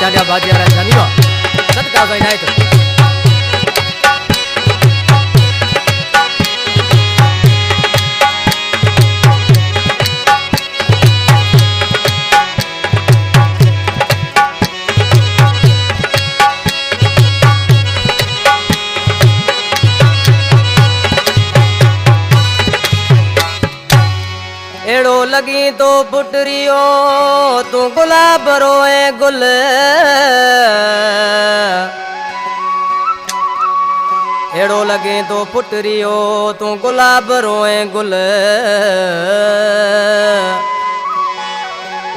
डांडिया बाजी वाला जानियो सदका जो इनायत एड़ो लगी तो पुटरियो तू गुलाब रोए गुल एड़ो लगे तो पुटरियो तू गुलाब रोए गुल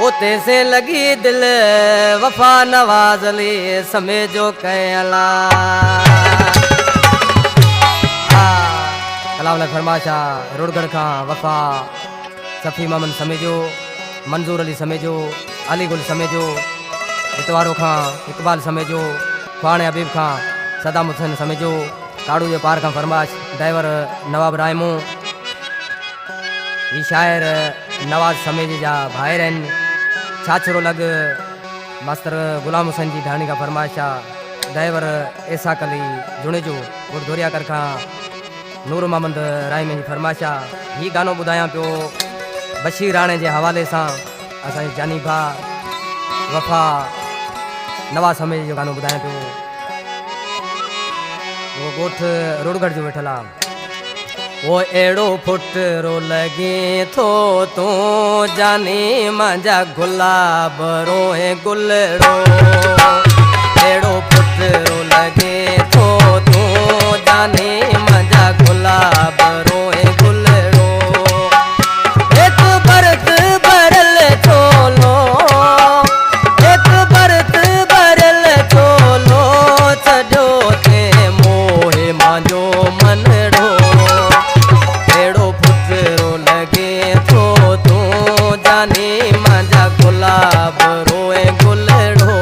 उते से लगी दिल वफा नवाजली समेजो कैला कलाम फरमाशा रोडगढ़ का वफा सफ़ी मामन समेजो मंजूर अली समेजो अली गुल समेजो इतवारो खां इकबाल समेजो ख्वाण हबीब खां सदाम हुसैन समेजो काड़ू जे पार खां फरमाश ड्राइवर नवाब रायमो ही शायर नवाज समेजे जा भाइर आहिनि छाछरो लग मास्टर गुलाम हुसैन जी ढाणी का फरमाइशा ड्राइवर एसाक अली जुणेजो गुरदोरिया कर खां नूर मोहम्मद रायमे जी फरमाइशा ही गानो ॿुधायां पियो बशीर राणे जे हवाले सां असांजे जानी भा वफ़ा नवाज़ समेज जो गानो ॿुधायां पियो वो ॻोठ रोडगढ़ जो वेठल आहे वो अहिड़ो फुटरो लॻे थो तूं जानी मुंहिंजा गुलाब रोए गुलड़ो अहिड़ो फुटरो लॻे थो तूं जानी मुंहिंजा गुलाब रोए गुलड़ो एक बरत भरल छोलो एक बरत भरल छोलो सॼो ते मोहे मुंहिंजो मनड़ो अहिड़ो पुटरो लॻे थो तूं जानी मुंहिंजा गुलाब रोए गुलड़ो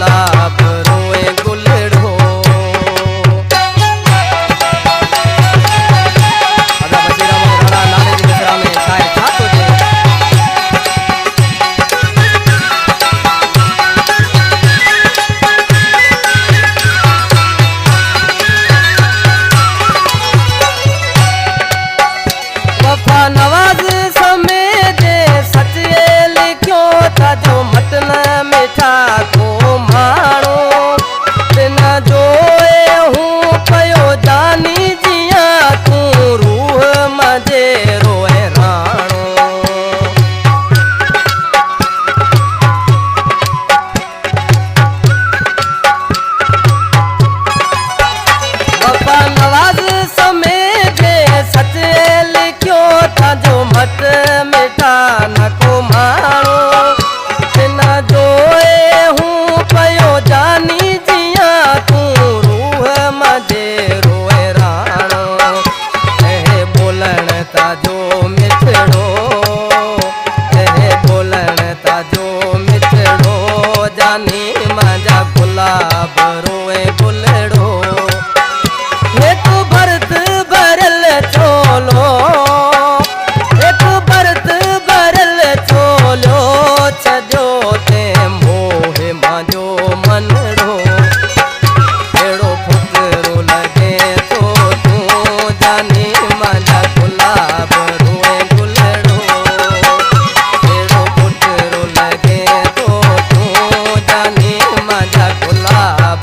गुलाब रोए गुलड़ो। राजा बशीराम राणा नाले जी मिसरा में शायर छा थो चए। वफा नवाज समय जे सचे लिखियो था जो मटन मिठा को माणो बिन जोए हूँ पयो जानी जिया तू रूह मजे रोए राणो। वफा नवाज समय जे सचे लिखियो था जो मट मिठा न को माणो बिन जोए हूँ पयो जानी जिया तू रूह मजे रोए राणो। ए बोलण ता जो मिठड़ो ए बोलण ता जो मिठड़ो जानी मजा गुलाब रोए गुलड़ो। एक भरत भरल चोलो एक भरत भरल चोलो छजो ते मोहे मांजो मनड़ो। एड़ो फुकरो लगे तो तू जानी मांजा गुलाब रोए गुलड़ो। एड़ो फुकरो लगे तो तू जानी मांजा गुलाब